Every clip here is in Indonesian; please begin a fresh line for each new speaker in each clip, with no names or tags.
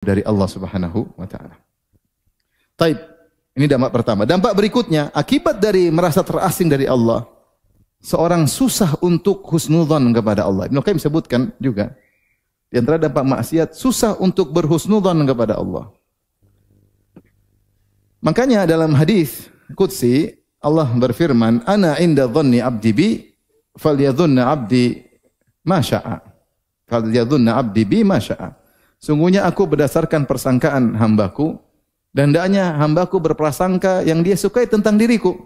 dari Allah Subhanahu wa taala. Taib, ini dampak pertama. Dampak berikutnya, akibat dari merasa terasing dari Allah, seorang susah untuk husnudzon kepada Allah. Ibnu Qayyim sebutkan juga, di antara dampak maksiat, susah untuk berhusnudzon kepada Allah. Makanya dalam hadis qudsi Allah berfirman, "Ana inda dhanni 'abdi bi, falyadhunna 'abdi ma syaa." Falyadhunna 'abdi bi ma syaa. Sungguhnya aku berdasarkan persangkaan hambaku, dan hendaknya hambaku berprasangka yang dia sukai tentang diriku.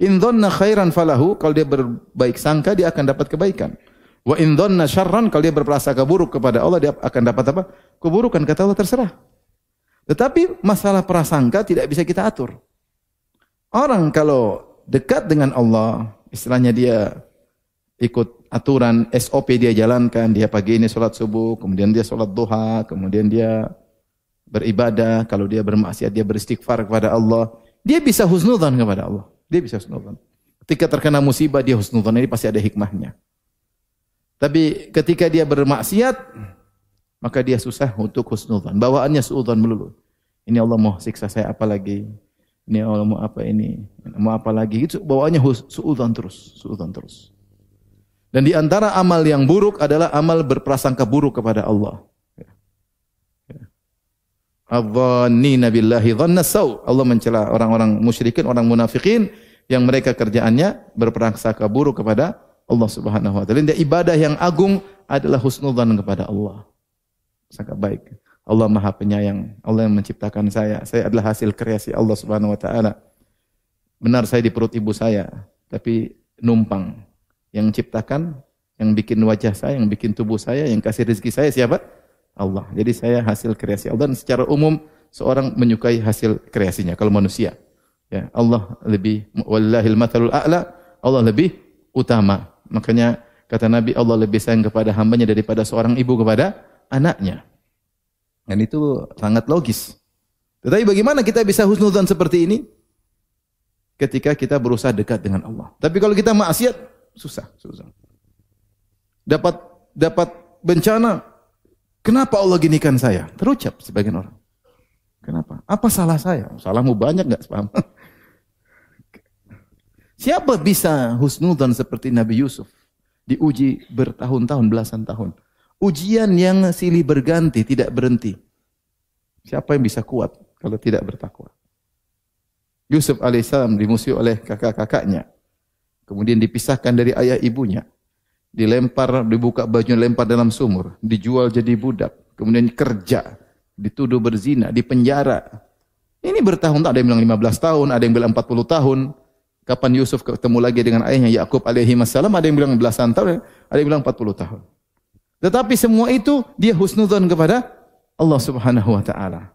In dhanna khairan falahu, kalau dia berbaik sangka dia akan dapat kebaikan. Wa in dhanna syarran, kalau dia berprasangka buruk kepada Allah dia akan dapat apa? Keburukan, kata Allah, terserah. Tetapi masalah prasangka tidak bisa kita atur. Orang kalau dekat dengan Allah, istilahnya dia ikut aturan SOP, dia jalankan, dia pagi ini sholat subuh, kemudian dia sholat duha, kemudian dia beribadah, kalau dia bermaksiat dia beristighfar kepada Allah, dia bisa husnudzan kepada Allah. Dia bisa husnudzan. Ketika terkena musibah dia husnudzan, ini pasti ada hikmahnya. Tapi ketika dia bermaksiat, maka dia susah untuk husnudzan. Bawaannya suudzon melulu. Ini Allah mau siksa saya apa lagi? Ini Allah mau apa ini? Mau apa lagi? Itu bawaannya suudzon terus, suudzon terus. Dan di antara amal yang buruk adalah amal berprasangka buruk kepada Allah. Adh-dhannina billahi dhanna saw. Allah mencela orang-orang musyrikin, orang munafikin yang mereka kerjaannya berprasangka buruk kepada Allah Subhanahu wa taala. Dan ibadah yang agung adalah husnudzan kepada Allah. Sangat baik. Allah Maha Penyayang. Allah yang menciptakan saya. Saya adalah hasil kreasi Allah Subhanahu wa taala. Benar saya di perut ibu saya, tapi numpang. Yang menciptakan, yang bikin wajah saya, yang bikin tubuh saya, yang kasih rezeki saya siapa? Allah. Jadi saya hasil kreasi Allah, dan secara umum seorang menyukai hasil kreasinya kalau manusia. Ya, Allah lebih, wallahil mathalul a'la, Allah lebih utama. Makanya kata Nabi, Allah lebih sayang kepada hambanya daripada seorang ibu kepada anaknya. Dan itu sangat logis. Tetapi bagaimana kita bisa husnudzan seperti ini? Ketika kita berusaha dekat dengan Allah. Tapi kalau kita maksiat, susah. Dapat bencana, kenapa Allah ginikan saya? Terucap sebagian orang. Kenapa? Apa salah saya? Salahmu banyak enggak? Paham? Siapa bisa husnudzan seperti Nabi Yusuf? Diuji bertahun-tahun, belasan tahun. Ujian yang silih berganti, tidak berhenti. Siapa yang bisa kuat kalau tidak bertakwa? Yusuf alaihissalam dimusuhi oleh kakak-kakaknya. Kemudian dipisahkan dari ayah ibunya. Dilempar, dibuka bajunya, lempar dalam sumur. Dijual jadi budak. Kemudian kerja. Dituduh berzina, dipenjara. Ini bertahun-tahun. Ada yang bilang 15 tahun, ada yang bilang 40 tahun. Kapan Yusuf ketemu lagi dengan ayahnya Yakub alaihi wassalam, ada yang bilang belasan tahun, ada yang bilang 40 tahun. Tetapi semua itu dia husnudzan kepada Allah Subhanahu wa taala.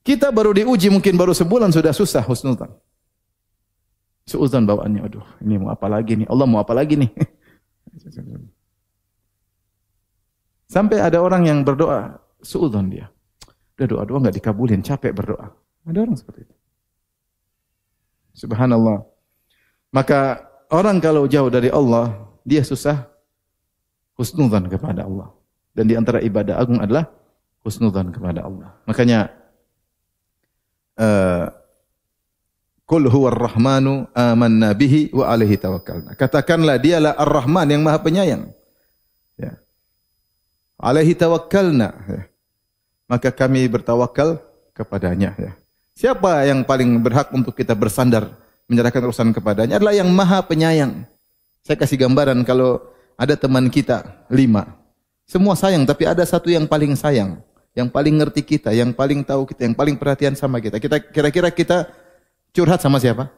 Kita baru diuji mungkin baru sebulan sudah susah husnudzan. Suudzon bawaannya, aduh, ini mau apa lagi nih? Allah mau apa lagi nih? Sampai ada orang yang berdoa, suudzon dia. Udah doa-doa enggak dikabulin, capek berdoa. Ada orang seperti itu. Subhanallah. Maka orang kalau jauh dari Allah, dia susah husnudzan kepada Allah. Dan di antara ibadah agung adalah husnudzan kepada Allah. Makanya Qul huwar rahmanu amanna bihi wa alaihi tawakkalna. Katakanlah dialah Ar-Rahman yang Maha Penyayang. Ya. Alaihi tawakkalna. Ya. Maka kami bertawakal kepadanya. Ya. Siapa yang paling berhak untuk kita bersandar menyerahkan urusan kepadanya? Adalah yang Maha Penyayang. Saya kasih gambaran kalau ada teman kita 5. Semua sayang, tapi ada satu yang paling sayang, yang paling ngerti kita, yang paling tahu kita, yang paling perhatian sama kita. Kira-kira kita curhat sama siapa?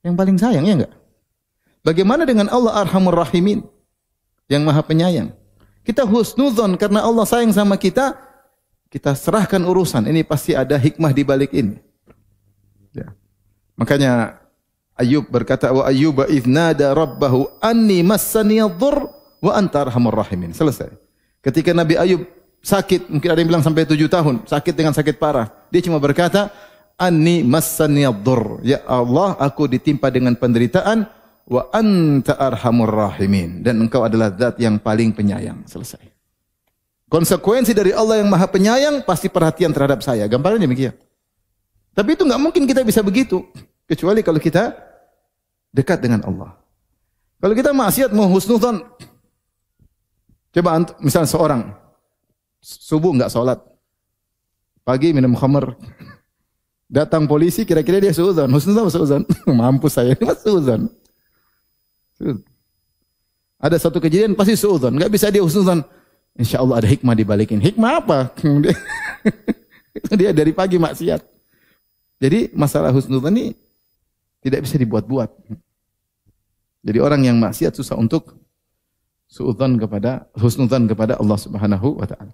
Yang paling sayang, ya enggak? Bagaimana dengan Allah Arhamur Rahimin, yang Maha Penyayang? Kita husnudzon karena Allah sayang sama kita, kita serahkan urusan. Ini pasti ada hikmah di balik ini. Ya. Makanya Ayub berkata, wa ayyuba idh nada rabbahu anni massani adh-dhurr wa anta arhamur rahimin. Selesai. Ketika Nabi Ayub sakit, mungkin ada yang bilang sampai 7 tahun, sakit dengan sakit parah. Dia cuma berkata, anni massani adh-dhurr. Ya Allah, aku ditimpa dengan penderitaan, wa anta arhamur rahimin. Dan engkau adalah zat yang paling penyayang. Selesai. Konsekuensi dari Allah yang Maha Penyayang pasti perhatian terhadap saya. Gampangnya demikian. Tapi itu nggak mungkin kita bisa begitu kecuali kalau kita dekat dengan Allah. Kalau kita maksiat mau husnudzon, coba misalnya seorang subuh nggak sholat, pagi minum khamr, datang polisi, kira-kira dia suudzon, husnudzon atau suudzon? Mampus saya, ini suudzon. Ada satu kejadian pasti suudzon, nggak bisa dia husnudzon. Insya Allah ada hikmah dibalikin. Hikmah apa? Dia dari pagi maksiat. Jadi masalah husnudzon ini tidak bisa dibuat-buat. Jadi orang yang maksiat susah untuk husnudzon kepada Allah Subhanahu wa taala.